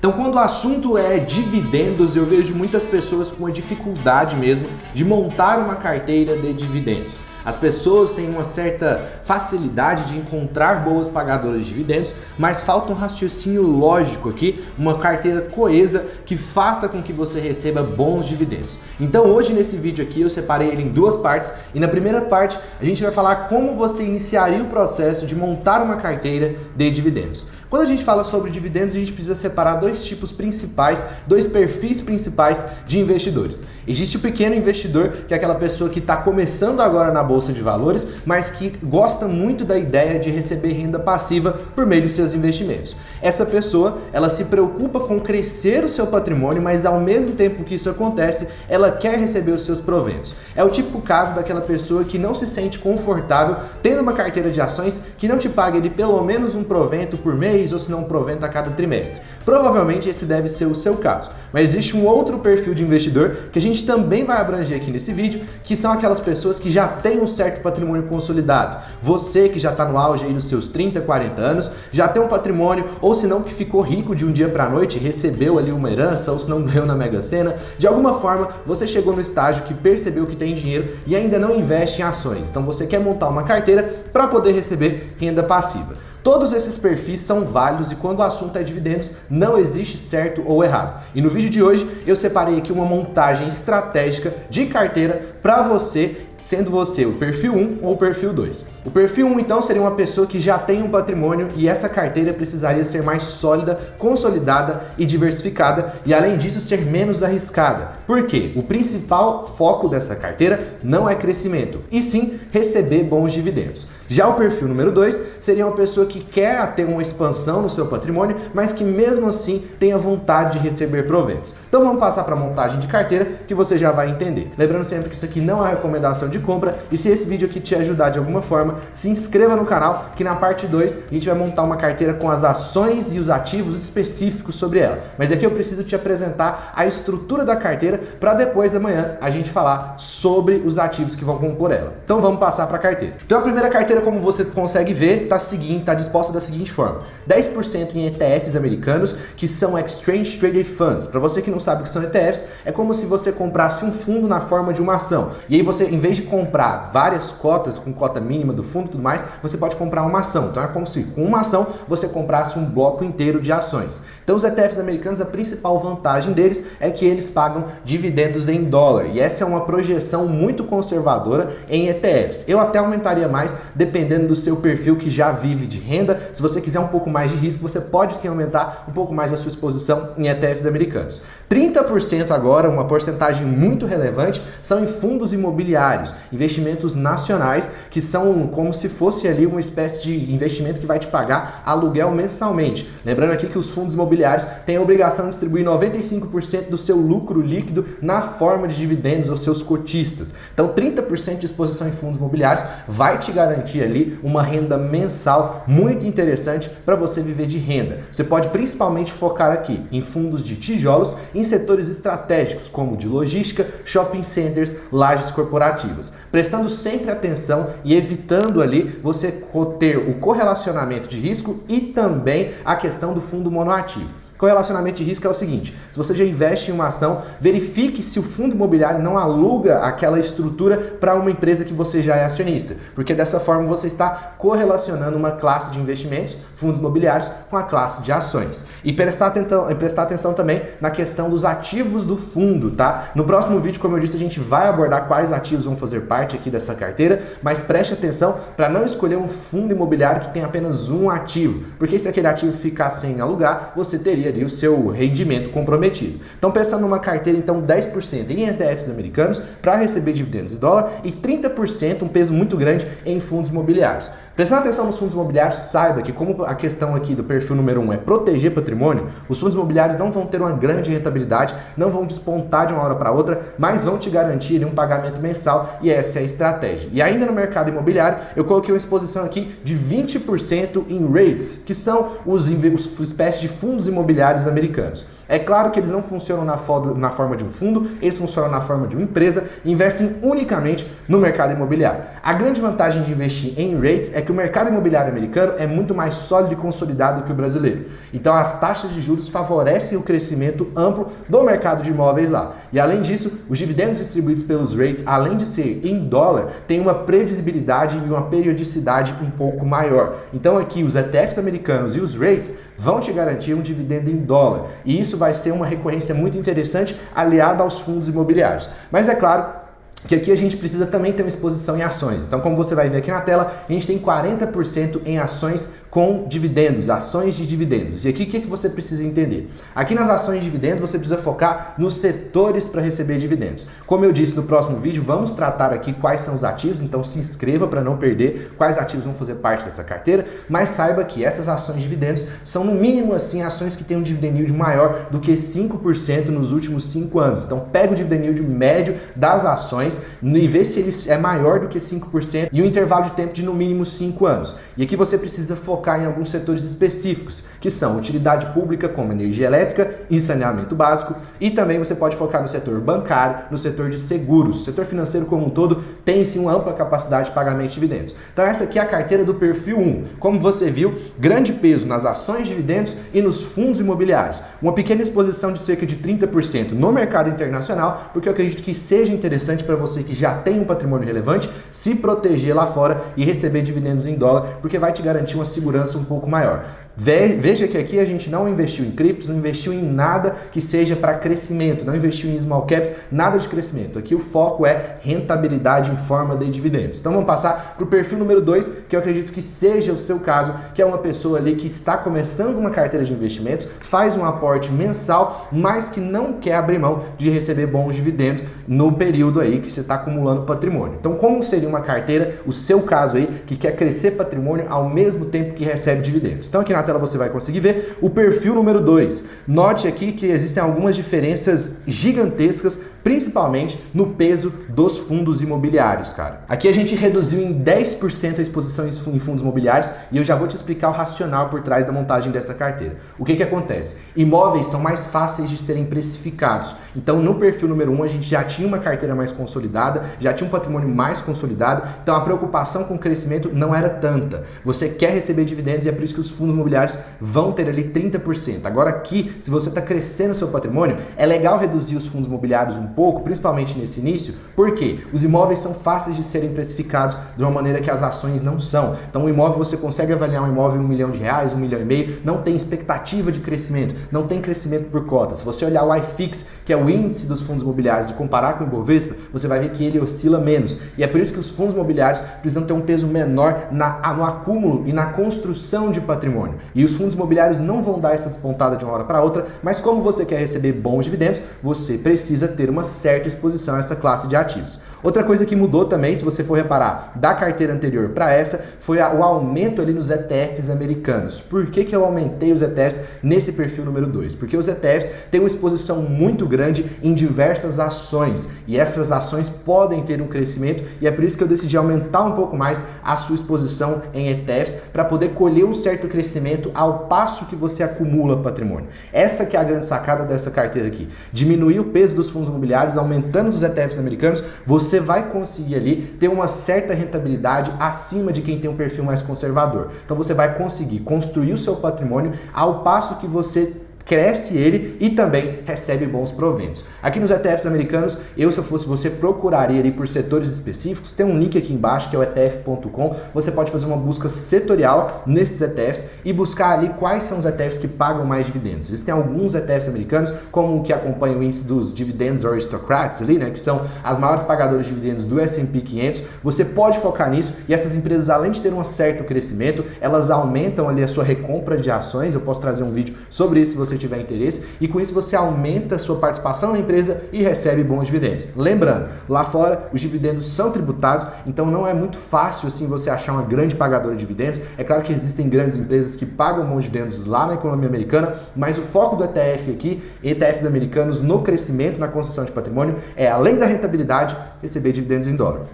Então, quando o assunto é dividendos, eu vejo muitas pessoas com uma dificuldade mesmo de montar uma carteira de dividendos. As pessoas têm uma certa facilidade de encontrar boas pagadoras de dividendos, mas falta um raciocínio lógico aqui, uma carteira coesa que faça com que você receba bons dividendos. Então hoje nesse vídeo aqui eu separei ele em duas partes e na primeira parte a gente vai falar como você iniciaria o processo de montar uma carteira de dividendos. Quando a gente fala sobre dividendos, a gente precisa separar dois tipos principais, dois perfis principais de investidores. Existe o pequeno investidor, que é aquela pessoa que está começando agora na Bolsa de Valores, mas que gosta muito da ideia de receber renda passiva por meio dos seus investimentos. Essa pessoa, ela se preocupa com crescer o seu patrimônio, mas ao mesmo tempo que isso acontece, ela quer receber os seus proventos. É o típico caso daquela pessoa que não se sente confortável tendo uma carteira de ações que não te pague de pelo menos um provento por mês, ou se não um provento a cada trimestre. Provavelmente esse deve ser o seu caso. Mas existe um outro perfil de investidor que a gente também vai abranger aqui nesse vídeo, que são aquelas pessoas que já têm um certo patrimônio consolidado. Você que já está no auge aí dos seus 30, 40 anos, já tem um patrimônio, ou se não que ficou rico de um dia para a noite, recebeu ali uma herança, ou se não ganhou na Mega Sena. De alguma forma, você chegou no estágio que percebeu que tem dinheiro e ainda não investe em ações. Então você quer montar uma carteira para poder receber renda passiva. Todos esses perfis são válidos e quando o assunto é dividendos, não existe certo ou errado. E no vídeo de hoje eu separei aqui uma montagem estratégica de carteira para você, sendo você o perfil 1 ou o perfil 2. O perfil 1 então seria uma pessoa que já tem um patrimônio e essa carteira precisaria ser mais sólida, consolidada e diversificada e além disso ser menos arriscada. Por quê? O principal foco dessa carteira não é crescimento, e sim receber bons dividendos. Já o perfil número 2 seria uma pessoa que quer ter uma expansão no seu patrimônio, mas que mesmo assim tenha vontade de receber proventos. Então vamos passar para a montagem de carteira que você já vai entender. Lembrando sempre que isso aqui não é recomendação de compra e se esse vídeo aqui te ajudar de alguma forma, se inscreva no canal que na parte 2 a gente vai montar uma carteira com as ações e os ativos específicos sobre ela. Mas aqui eu preciso te apresentar a estrutura da carteira para depois amanhã a gente falar sobre os ativos que vão compor ela. Então vamos passar para a carteira. Então a primeira carteira, como você consegue ver, está disposta da seguinte forma: 10% em ETFs americanos, que são Exchange Traded Funds. Para você que não sabe o que são ETFs, é como se você comprasse um fundo na forma de uma ação. E aí você, em vez de comprar várias cotas com cota mínima do fundo e tudo mais, você pode comprar uma ação. Então é como se com uma ação você comprasse um bloco inteiro de ações. Então os ETFs americanos, a principal vantagem deles é que eles pagam dividendos em dólar. E essa é uma projeção muito conservadora em ETFs. Eu até aumentaria mais dependendo do seu perfil que já vive de renda. Se você quiser um pouco mais de risco, você pode sim aumentar um pouco mais a sua exposição em ETFs americanos. 30% agora, uma porcentagem muito relevante, são em fundos imobiliários, investimentos nacionais, que são como se fosse ali uma espécie de investimento que vai te pagar aluguel mensalmente. Lembrando aqui que os fundos imobiliários têm a obrigação de distribuir 95% do seu lucro líquido na forma de dividendos aos seus cotistas. Então 30% de exposição em fundos imobiliários vai te garantir ali uma renda mensal muito interessante para você viver de renda. Você pode principalmente focar aqui em fundos de tijolos, em setores estratégicos como de logística, shopping centers, lajes corporativas, prestando sempre atenção e evitando ali você ter o correlacionamento de risco e também a questão do fundo monoativo. Correlacionamento de risco é o seguinte: se você já investe em uma ação, verifique se o fundo imobiliário não aluga aquela estrutura para uma empresa que você já é acionista, porque dessa forma você está correlacionando uma classe de investimentos, fundos imobiliários, com a classe de ações. E prestar atenção também na questão dos ativos do fundo, tá? No próximo vídeo, como eu disse, a gente vai abordar quais ativos vão fazer parte aqui dessa carteira, mas preste atenção para não escolher um fundo imobiliário que tem apenas um ativo, porque se aquele ativo ficar sem alugar, você teria o seu rendimento comprometido. Então pensando numa carteira então 10% em ETFs americanos para receber dividendos em dólar e 30%, um peso muito grande, em fundos imobiliários. Prestando atenção nos fundos imobiliários, saiba que como a questão aqui do perfil número 1 é proteger patrimônio, os fundos imobiliários não vão ter uma grande rentabilidade, não vão despontar de uma hora para outra, mas vão te garantir um pagamento mensal e essa é a estratégia. E ainda no mercado imobiliário, eu coloquei uma exposição aqui de 20% em REITs, que são os espécies de fundos imobiliários americanos. É claro que eles não funcionam na forma de um fundo, eles funcionam na forma de uma empresa e investem unicamente no mercado imobiliário. A grande vantagem de investir em REITs é que o mercado imobiliário americano é muito mais sólido e consolidado que o brasileiro. Então as taxas de juros favorecem o crescimento amplo do mercado de imóveis lá. E além disso, os dividendos distribuídos pelos REITs, além de ser em dólar, têm uma previsibilidade e uma periodicidade um pouco maior. Então aqui os ETFs americanos e os REITs vão te garantir um dividendo em dólar. E isso vai ser uma recorrência muito interessante aliada aos fundos imobiliários. Mas é claro que aqui a gente precisa também ter uma exposição em ações. Então, como você vai ver aqui na tela, a gente tem 40% em ações com dividendos, ações de dividendos. E aqui o que você precisa entender? Aqui nas ações de dividendos você precisa focar nos setores para receber dividendos. Como eu disse no próximo vídeo, vamos tratar aqui quais são os ativos, então se inscreva para não perder quais ativos vão fazer parte dessa carteira, mas saiba que essas ações de dividendos são no mínimo assim ações que têm um dividend yield maior do que 5% nos últimos 5 anos. Então pega o dividend yield médio das ações e vê se ele é maior do que 5% e um intervalo de tempo de no mínimo 5 anos. E aqui você precisa focar em alguns setores específicos, que são utilidade pública, como energia elétrica e saneamento básico, e também você pode focar no setor bancário, no setor de seguros. O setor financeiro como um todo tem sim uma ampla capacidade de pagamento de dividendos. Então essa aqui é a carteira do perfil 1. Como você viu, grande peso nas ações de dividendos e nos fundos imobiliários. Uma pequena exposição de cerca de 30% no mercado internacional, porque eu acredito que seja interessante para você que já tem um patrimônio relevante se proteger lá fora e receber dividendos em dólar, porque vai te garantir uma segurança um pouco maior. Veja que aqui a gente não investiu em criptos, não investiu em nada que seja para crescimento, não investiu em small caps, nada de crescimento. Aqui o foco é rentabilidade em forma de dividendos. Então vamos passar para o perfil número 2, que eu acredito que seja o seu caso, que é uma pessoa ali que está começando uma carteira de investimentos, faz um aporte mensal, mas que não quer abrir mão de receber bons dividendos no período aí que você está acumulando patrimônio. Então como seria uma carteira, o seu caso aí, que quer crescer patrimônio ao mesmo tempo que recebe dividendos? Então aqui na tela você vai conseguir ver o perfil número 2. Note aqui que existem algumas diferenças gigantescas, principalmente no peso dos fundos imobiliários, cara. Aqui a gente reduziu em 10% a exposição em fundos imobiliários e eu já vou te explicar o racional por trás da montagem dessa carteira. O que acontece? Imóveis são mais fáceis de serem precificados. Então no perfil número 1 a gente já tinha uma carteira mais consolidada, já tinha um patrimônio mais consolidado, então a preocupação com o crescimento não era tanta. Você quer receber dividendos e é por isso que os fundos imobiliários vão ter ali 30%. Agora aqui, se você está crescendo o seu patrimônio, é legal reduzir os fundos imobiliários um pouco, principalmente nesse início, porque os imóveis são fáceis de serem precificados de uma maneira que as ações não são. Então o imóvel, você consegue avaliar um imóvel em R$1 milhão, R$1,5 milhão, não tem expectativa de crescimento, não tem crescimento por cota. Se você olhar o iFix, que é o índice dos fundos imobiliários, e comparar com o Ibovespa, você vai ver que ele oscila menos. E é por isso que os fundos imobiliários precisam ter um peso menor no acúmulo e na construção de patrimônio. E os fundos imobiliários não vão dar essa despontada de uma hora para outra, mas como você quer receber bons dividendos, você precisa ter uma certa exposição a essa classe de ativos. Outra coisa que mudou também, se você for reparar, da carteira anterior para essa, foi o aumento ali nos ETFs americanos. Por que eu aumentei os ETFs nesse perfil número 2? Porque os ETFs têm uma exposição muito grande em diversas ações, e essas ações podem ter um crescimento, e é por isso que eu decidi aumentar um pouco mais a sua exposição em ETFs, para poder colher um certo crescimento ao passo que você acumula patrimônio. Essa que é a grande sacada dessa carteira aqui. Diminuir o peso dos fundos imobiliários, aumentando os ETFs americanos, você vai conseguir ali ter uma certa rentabilidade acima de quem tem um perfil mais conservador. Então você vai conseguir construir o seu patrimônio ao passo que você cresce ele e também recebe bons proventos. Aqui nos ETFs americanos, se eu fosse você, procuraria ali por setores específicos. Tem um link aqui embaixo que é o etf.com. Você pode fazer uma busca setorial nesses ETFs e buscar ali quais são os ETFs que pagam mais dividendos. Existem alguns ETFs americanos, como o que acompanha o índice dos Dividends Aristocrats ali, né, que são as maiores pagadoras de dividendos do S&P 500. Você pode focar nisso e essas empresas, além de ter um certo crescimento, elas aumentam ali a sua recompra de ações. Eu posso trazer um vídeo sobre isso se você tiver interesse, e com isso você aumenta a sua participação na empresa e recebe bons dividendos. Lembrando, lá fora os dividendos são tributados, então não é muito fácil assim você achar uma grande pagadora de dividendos. É claro que existem grandes empresas que pagam bons dividendos lá na economia americana, mas o foco do ETF aqui, ETFs americanos, no crescimento, na construção de patrimônio, é, além da rentabilidade, receber dividendos em dólar.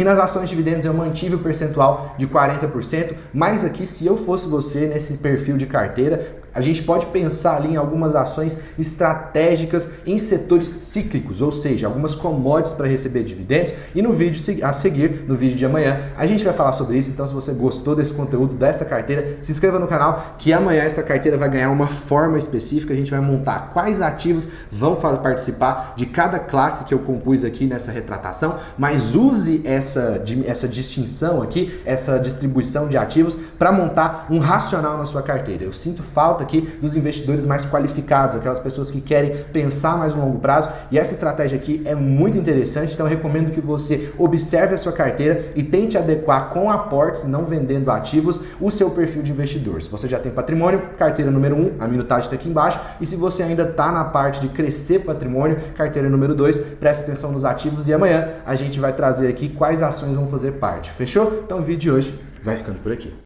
E nas ações de dividendos eu mantive o percentual de 40%, mas aqui, se eu fosse você nesse perfil de carteira, a gente pode pensar ali em algumas ações estratégicas em setores cíclicos, ou seja, algumas commodities para receber dividendos. E no vídeo a seguir, no vídeo de amanhã, a gente vai falar sobre isso. Então, se você gostou desse conteúdo, dessa carteira, se inscreva no canal, que amanhã essa carteira vai ganhar uma forma específica. A gente vai montar quais ativos vão participar de cada classe que eu compus aqui nessa retratação, mas use essa distinção aqui, essa distribuição de ativos para montar um racional na sua carteira. Eu sinto falta aqui dos investidores mais qualificados, aquelas pessoas que querem pensar mais no longo prazo, e essa estratégia aqui é muito interessante. Então eu recomendo que você observe a sua carteira e tente adequar com aportes, não vendendo ativos, o seu perfil de investidor. Se você já tem patrimônio, carteira número 1, a minutagem está aqui embaixo, e se você ainda está na parte de crescer patrimônio, carteira número 2, preste atenção nos ativos, e amanhã a gente vai trazer aqui quais ações vão fazer parte. Fechou? Então o vídeo de hoje vai ficando por aqui.